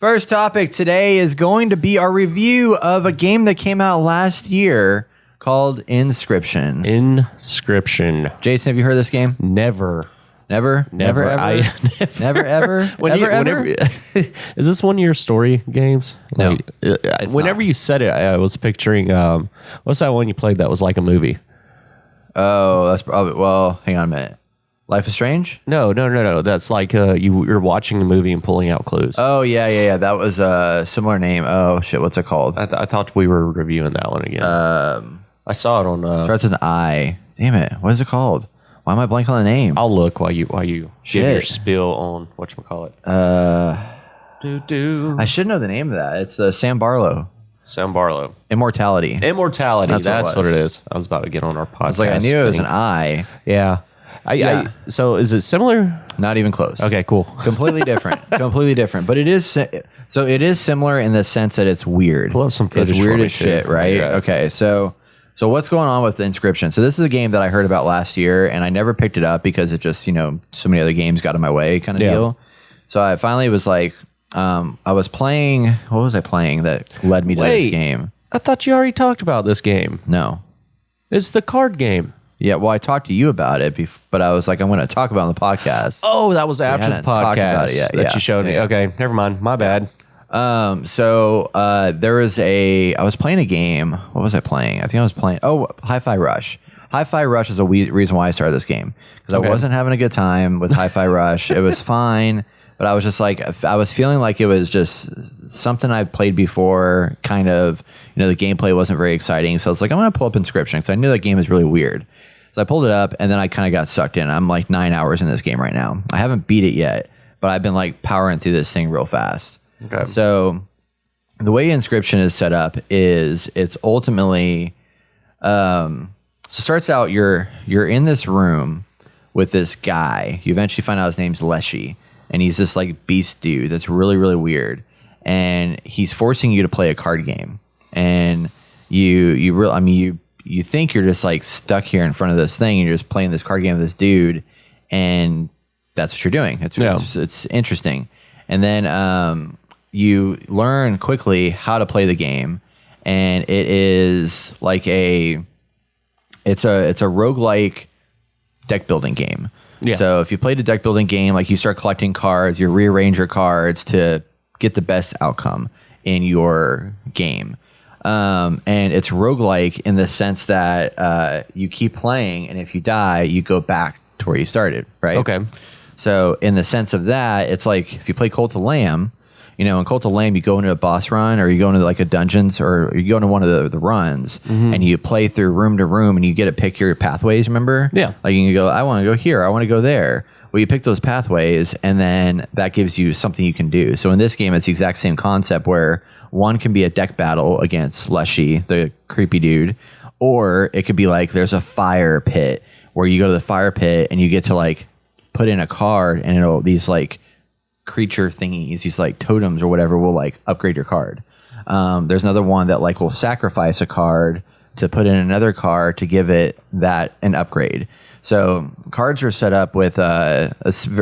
First topic today is going to be our review of a game that came out last year called Inscryption. Jason, have you heard of this game? Never. Never, ever? Never, ever? Whenever, is this one of your story games? No. Whenever you said it, I was picturing, what's that one you played that was like a movie? Oh, that's probably, well, hang on a minute. Life is Strange? No. That's like you're watching the movie and pulling out clues. Oh, yeah. That was a similar name. Oh, shit, what's it called? I thought we were reviewing that one again. I saw it on... starts with an I. Damn it. What is it called? Why am I blanking on the name? I'll look while you give your spiel on whatchamacallit. I should know the name of that. It's Sam Barlow. Sam Barlow. Immortality. That's what it is. I was about to get on our podcast. I was like, I knew it was an I. Yeah. So is it similar? Not even close. Okay, cool. Completely different. But it is so it is similar in the sense that it's weird. Pull up some footage. It's weird as shit, right? Yeah. Okay, so what's going on with the Inscryption? So this is a game that I heard about last year, and I never picked it up because it just so many other games got in my way, kind of deal. So I finally was like, I was playing. What was I playing that led me to this game? I thought you already talked about this game. No, it's the card game. Yeah, well, I talked to you about it, but I was like, I'm going to talk about it on the podcast. Oh, that was after the podcast that you showed me. Yeah. Okay, never mind. My bad. So there was I was playing a game. What was I playing? I think I was playing, Hi-Fi Rush. Hi-Fi Rush is a reason why I started this game. Because I wasn't having a good time with Hi-Fi Rush. It was fine, but I was just like, I was feeling like it was just something I've played before, kind of, the gameplay wasn't very exciting. So I was like, I'm going to pull up Inscryption because I knew that game was really weird. So I pulled it up, and then I kind of got sucked in. I'm like 9 hours in this game right now. I haven't beat it yet, but I've been like powering through this thing real fast. Okay. So the way Inscryption is set up is it's ultimately, so it starts out, you're in this room with this guy. You eventually find out his name's Leshy, and he's this like beast dude that's really, really weird. And he's forcing you to play a card game. And you think you're just like stuck here in front of this thing, and you're just playing this card game with this dude, and that's what you're doing. It's interesting. And then you learn quickly how to play the game, and it is like it's a roguelike deck building game. Yeah. So if you played a deck building game, like you start collecting cards, you rearrange your cards to get the best outcome in your game. And it's roguelike in the sense that you keep playing, and if you die, you go back to where you started, right? Okay. So in the sense of that, it's like if you play Cult of Lamb, in Cult of Lamb, you go into a boss run, or you go into like a dungeons, or you go into one of the runs, and you play through room to room, and you get to pick your pathways, remember? Yeah. Like you can go, I want to go here, I want to go there. Well, you pick those pathways, and then that gives you something you can do. So in this game, it's the exact same concept where one can be a deck battle against Leshy, the creepy dude, or it could be like there's a fire pit where you go to the fire pit and you get to like put in a card, and these like creature thingies, these like totems or whatever, will like upgrade your card. There's another one that like will sacrifice a card to put in another card to give it an upgrade. So cards are set up with a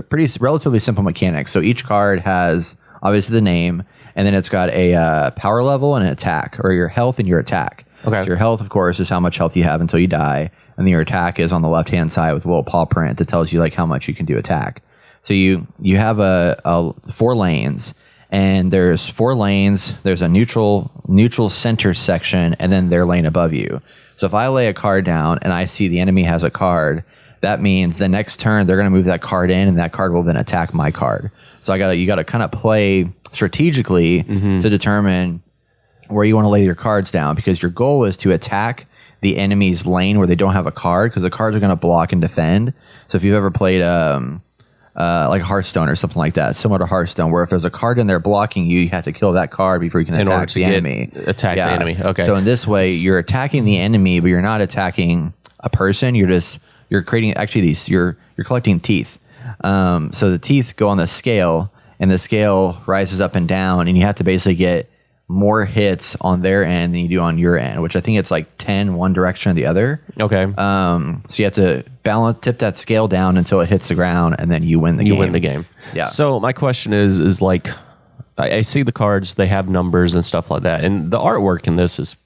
pretty relatively simple mechanics. So each card has obviously the name, and then it's got a power level and an attack, or your health and your attack. Okay. So your health, of course, is how much health you have until you die, and then your attack is on the left-hand side with a little paw print that tells you like how much you can do attack. So you have a 4 lanes, and there's 4 lanes. There's a neutral center section, and then their lane above you. So if I lay a card down and I see the enemy has a card, that means the next turn they're going to move that card in, and that card will then attack my card. So you got to kind of play strategically to determine where you want to lay your cards down, because your goal is to attack the enemy's lane where they don't have a card, because the cards are going to block and defend. So if you've ever played like Hearthstone or something like that, similar to Hearthstone, where if there's a card in there blocking you, you have to kill that card before you can attack the enemy. Attack the enemy. Okay. So in this way, you're attacking the enemy, but you're not attacking a person. You're creating you're collecting teeth. So the teeth go on the scale, and the scale rises up and down, and you have to basically get more hits on their end than you do on your end, which I think it's like 10 one direction or the other. Okay. So you have to tip that scale down until it hits the ground, and then you win the game. You win the game. Yeah. So my question is like, I see the cards, they have numbers and stuff like that. And the artwork in this is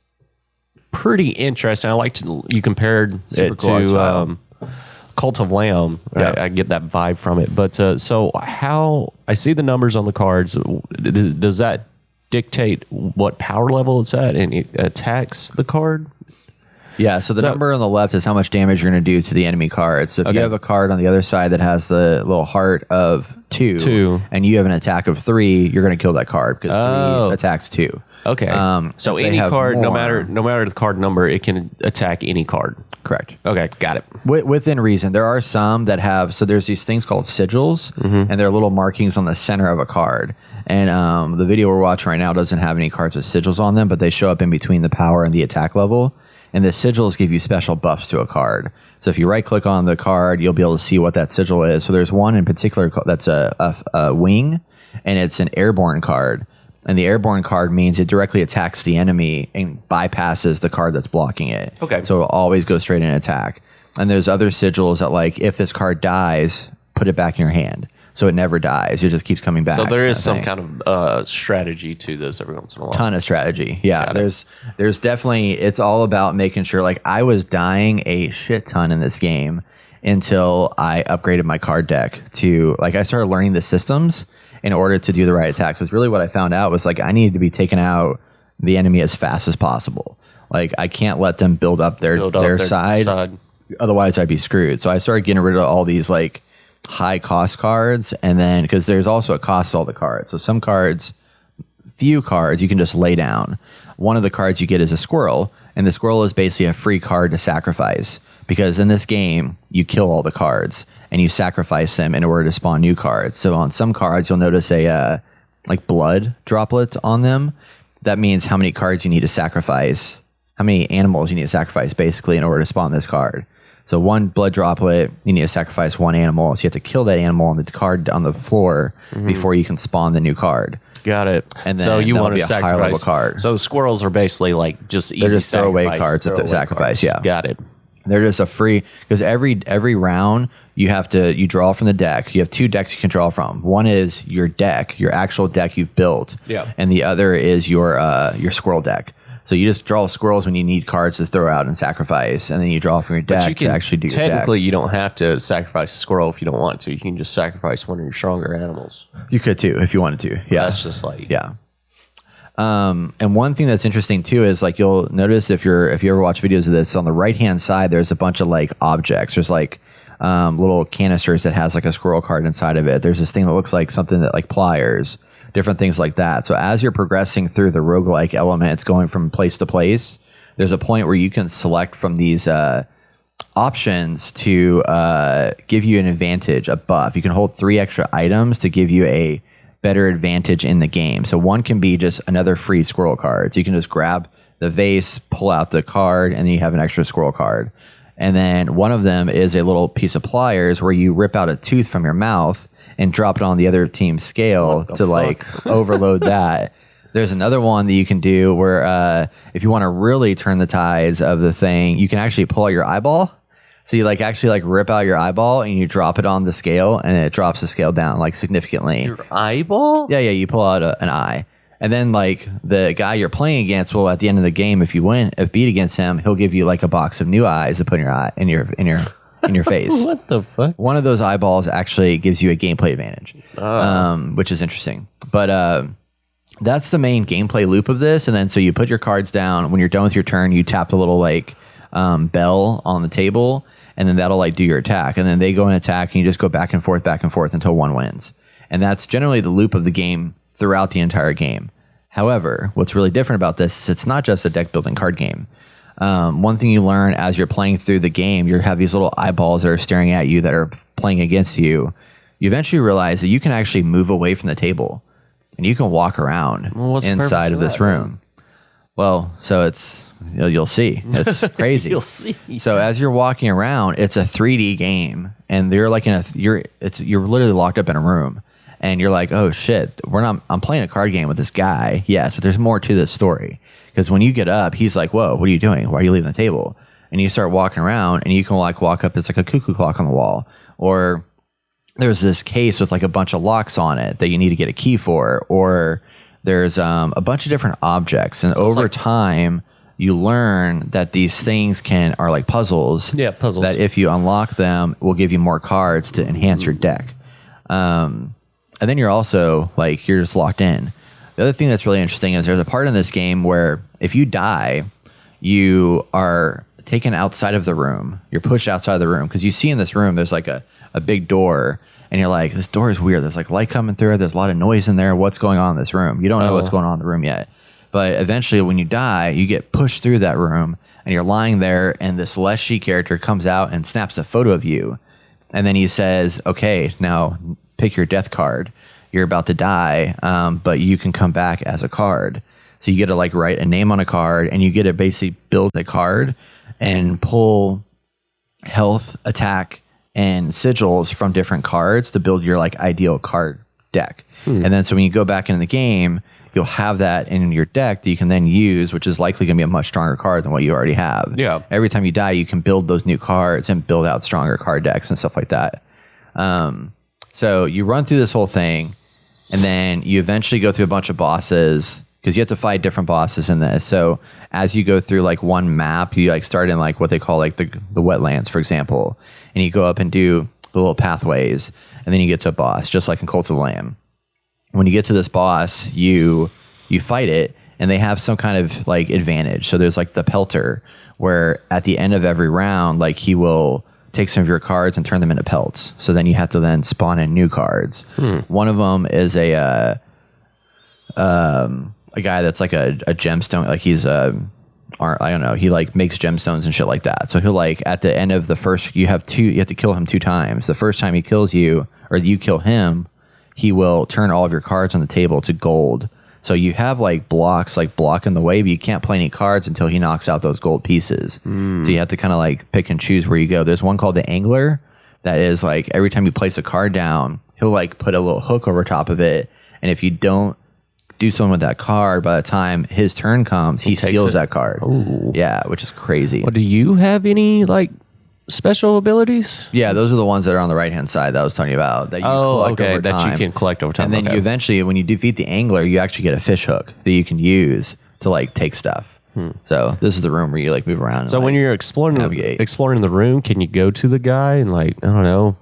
pretty interesting. I liked you compared Super it cool art to style. Cult of Lamb. Yeah. I get that vibe from it. But so how I see the numbers on the cards. Does that dictate what power level it's at and it attacks the card? Yeah, so the number on the left is how much damage you're going to do to the enemy cards. So if you have a card on the other side that has the little heart of 2, and you have an attack of 3, you're going to kill that card because 3 attacks 2. Okay. So if they any have card, no more- matter the card number, it can attack any card. Correct. Okay, got it. Within reason. There are some that have, so there's these things called sigils, and they're little markings on the center of a card. And the video we're watching right now doesn't have any cards with sigils on them, but they show up in between the power and the attack level. And the sigils give you special buffs to a card. So if you right click on the card, you'll be able to see what that sigil is. So there's one in particular that's a wing, and it's an airborne card. And the airborne card means it directly attacks the enemy and bypasses the card that's blocking it. Okay. So it'll always go straight in attack. And there's other sigils that, like, if this card dies, put it back in your hand. So it never dies. It just keeps coming back. So there is thing. some kind of strategy to this every once in a while. Ton of strategy. Yeah. Got it. There's definitely, it's all about making sure, like, I was dying a shit ton in this game until I upgraded my card deck to, like, I started learning the systems in order to do the right attacks. It's really what I found out was, like, I needed to be taking out the enemy as fast as possible. Like, I can't let them build up their side. Otherwise I'd be screwed. So I started getting rid of all these, like, high cost cards, and then because there's also a cost to all the cards. So some cards, few cards you can just lay down. One of the cards you get is a squirrel, and the squirrel is basically a free card to sacrifice, because in this game you kill all the cards and you sacrifice them in order to spawn new cards. So on some cards you'll notice a like blood droplets on them. That means how many cards you need to sacrifice, how many animals you need to sacrifice basically in order to spawn this card. So one blood droplet, you need to sacrifice one animal. So you have to kill that animal on the card on the floor before you can spawn the new card. Got it. And then so you that'll want be to a sacrifice higher level card. So squirrels are basically like just easy. They're just throwaway cards that throwaway sacrifice. cards. Yeah, Got it. they're just a free, because every round you draw from the deck. You have 2 decks you can draw from. One is your deck, your actual deck you've built, and the other is your squirrel deck. So you just draw squirrels when you need cards to throw out and sacrifice, and then you draw from your deck to actually do your deck. Technically, you don't have to sacrifice a squirrel if you don't want to. You can just sacrifice one of your stronger animals. You could too if you wanted to. Yeah, That's just like yeah. And one thing that's interesting too is, like, you'll notice if you ever watch videos of this, on the right hand side there's a bunch of, like, objects. There's like little canisters that has like a squirrel card inside of it. There's this thing that looks like something that, like, pliers, different things like that. So as you're progressing through the roguelike elements, going from place to place, there's a point where you can select from these options to give you an advantage, a buff. You can hold 3 extra items to give you a better advantage in the game. So one can be just another free squirrel card. So you can just grab the vase, pull out the card, and then you have an extra squirrel card. And then one of them is a little piece of pliers where you rip out a tooth from your mouth and drop it on the other team's scale to like overload that. There's another one that you can do where if you want to really turn the tides of the thing, you can actually pull out your eyeball. So you actually rip out your eyeball and you drop it on the scale, and it drops the scale down like significantly. your eyeball. Yeah, you pull out an eye. And then the guy you're playing against will, at the end of the game, if you beat against him, he'll give you like a box of new eyes to put in your eye in your face. What the fuck? One of those eyeballs actually gives you a gameplay advantage, which is interesting. But that's the main gameplay loop of this. And then so you put your cards down. When you're done with your turn, you tap the little bell on the table, and then that'll do your attack. And then they go and attack, and you just go back and forth until one wins. And that's generally the loop of the game throughout the entire game. However, what's really different about this is it's not just a deck building card game. One thing you learn as you're playing through the game, you have these little eyeballs that are staring at you that are playing against you. You eventually realize that you can actually move away from the table and you can walk around inside of this room. Well, so it's, you'll see. It's crazy. You'll see. So as you're walking around, it's a 3D game, and you're you're literally locked up in a room. And you're like, oh shit, I'm playing a card game with this guy. Yes, but there's more to this story. Because when you get up, he's like, whoa, what are you doing? Why are you leaving the table? And you start walking around, and you can walk up, it's like a cuckoo clock on the wall. Or there's this case with like a bunch of locks on it that you need to get a key for, or there's a bunch of different objects, and over time you learn that these things are like puzzles. Yeah, puzzles. That if you unlock them, will give you more cards to enhance your deck. And then you're also like, you're just locked in. The other thing that's really interesting is there's a part in this game where if you die, you are taken outside of the room. You're pushed outside of the room because you see in this room there's like a big door, and you're like, this door is weird. There's like light coming through. There's a lot of noise in there. What's going on in this room? You don't know what's going on in the room yet. But eventually when you die, you get pushed through that room, and you're lying there, and this Leshy character comes out and snaps a photo of you. And then he says, okay, now pick your death card. You're about to die, but you can come back as a card. So you get to like write a name on a card, and you get to basically build a card and pull health, attack, and sigils from different cards to build your like ideal card deck. And then so when you go back into the game, you'll have that in your deck that you can then use, which is likely going to be a much stronger card than what you already have. Yeah. Every time you die, you can build those new cards and build out stronger card decks and stuff like that. So you run through this whole thing, and then you eventually go through a bunch of bosses, because you have to fight different bosses in this. So as you go through like one map, you like start in like what they call like the wetlands, for example, and you go up and do the little pathways, and then you get to a boss, just like in Cult of the Lamb. When you get to this boss, you fight it, and they have some kind of like advantage. So there's like the pelter, where at the end of every round, like he will take some of your cards and turn them into pelts. So then you have to then spawn in new cards. One of them is a guy that's like a gemstone, like he's I don't know, he like makes gemstones and shit like that. So he'll like at the end of the first, you have to kill him 2 times. The first time he kills you, or you kill him, he will turn all of your cards on the table to gold. So you have like blocks like blocking the way, but you can't play any cards until he knocks out those gold pieces. So you have to kind of like pick and choose where you go. There's one called the Angler that is like every time you place a card down, he'll like put a little hook over top of it, and if you don't do something with that card, by the time his turn comes, he steals that card. Ooh. Yeah, which is crazy. Well, do you have any like special abilities? Yeah, those are the ones that are on the right hand side that I was talking about that you collect over time. That you can collect over time. And then you eventually, when you defeat the Angler, you actually get a fish hook that you can use to like take stuff. So this is the room where you like move around. So when you're exploring the room, can you go to the guy and like, I don't know,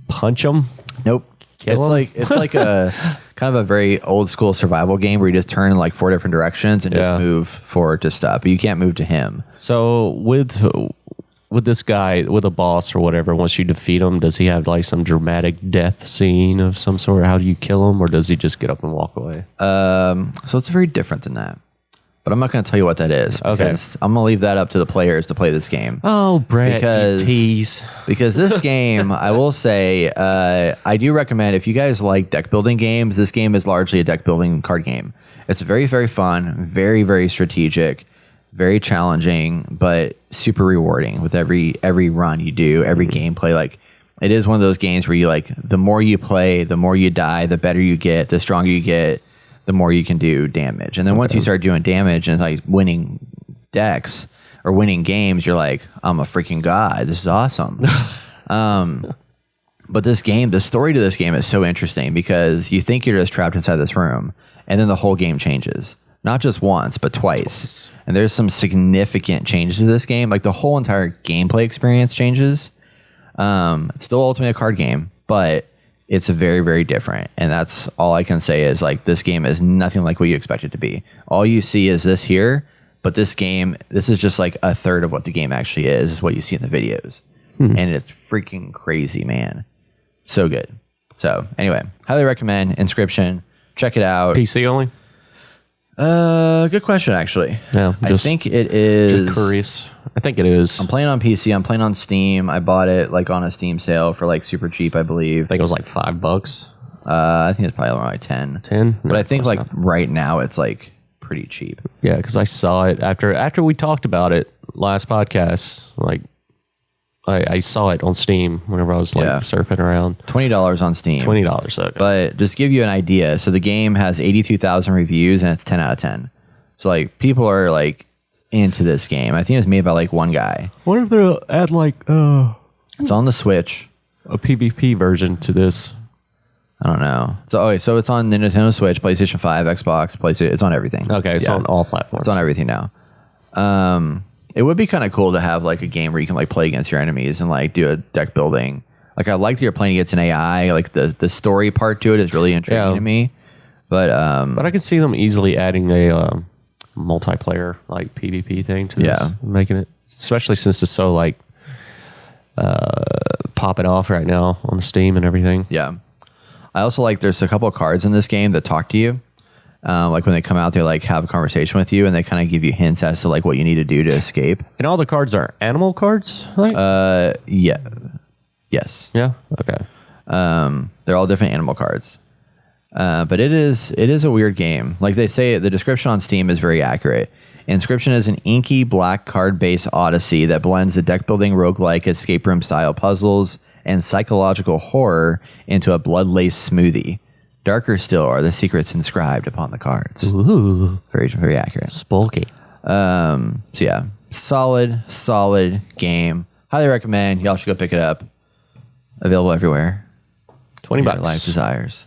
punch him? Nope. It's like a kind of a very old school survival game where you just turn in like 4 different directions and just move forward to stuff, but you can't move to him. So with this guy, with a boss or whatever, once you defeat him, does he have like some dramatic death scene of some sort? How do you kill him, or does he just get up and walk away? So it's very different than that. But I'm not going to tell you what that is. Okay. I'm going to leave that up to the players to play this game. Oh, Brett, you tease. Because this game, I will say, I do recommend, if you guys like deck building games, this game is largely a deck building card game. It's very, very fun, very, very strategic, very challenging, but super rewarding with every run you do, every gameplay. Like, it is one of those games where you like, the more you play, the more you die, the better you get, the stronger you get, the more you can do damage. And then once you start doing damage and like winning decks or winning games, you're like, I'm a freaking god. This is awesome. But this game, the story to this game is so interesting because you think you're just trapped inside this room, and then the whole game changes. Not just once, but twice. And there's some significant changes to this game. Like the whole entire gameplay experience changes. It's still ultimately a card game, but it's very, very different. And that's all I can say is like this game is nothing like what you expect it to be. All you see is this here, but this game, this is just like a third of what the game actually is what you see in the videos. And it's freaking crazy, man. So good. So anyway, highly recommend Inscryption. Check it out. PC only? Good question, actually. Yeah, I think it is. Just curious. I think it is. I'm playing on PC. I'm playing on Steam. I bought it like on a Steam sale for like super cheap, I believe. I think it was like $5. I think it's probably around like 10. 10? But I think like right now it's like pretty cheap. Yeah, because I saw it after we talked about it last podcast. Like I saw it on Steam whenever I was like surfing around. $20 on Steam. $20. Okay. But just give you an idea. So the game has 82,000 reviews and it's 10 out of 10. So like people are like into this game. I think it was made by like one guy. What if they'll add like It's on the Switch. a PvP version to this? I don't know. So it's on the Nintendo Switch, PlayStation 5, Xbox, PlayStation. It's on everything. Okay, it's on all platforms. It's on everything now. It would be kind of cool to have like a game where you can like play against your enemies and like do a deck building. Like I like that you're playing against an AI. Like the story part to it is really intriguing to me. But I can see them easily adding a multiplayer like PvP thing to this, making it, especially since it's so like popping off right now on Steam and everything. Yeah, I also like there's a couple of cards in this game that talk to you. Like when they come out, they like have a conversation with you, and they kind of give you hints as to like what you need to do to escape. And all the cards are animal cards, right? Yeah, yes, yeah, okay. They're all different animal cards. But it is a weird game. Like they say, the description on Steam is very accurate. Inscryption is an inky black card-based odyssey that blends the deck-building roguelike escape room-style puzzles and psychological horror into a blood-laced smoothie. Darker still are the secrets inscribed upon the cards. Ooh, Very, very accurate. spooky. So yeah, solid game. Highly recommend. Y'all should go pick it up. Available everywhere. $20. Your life desires.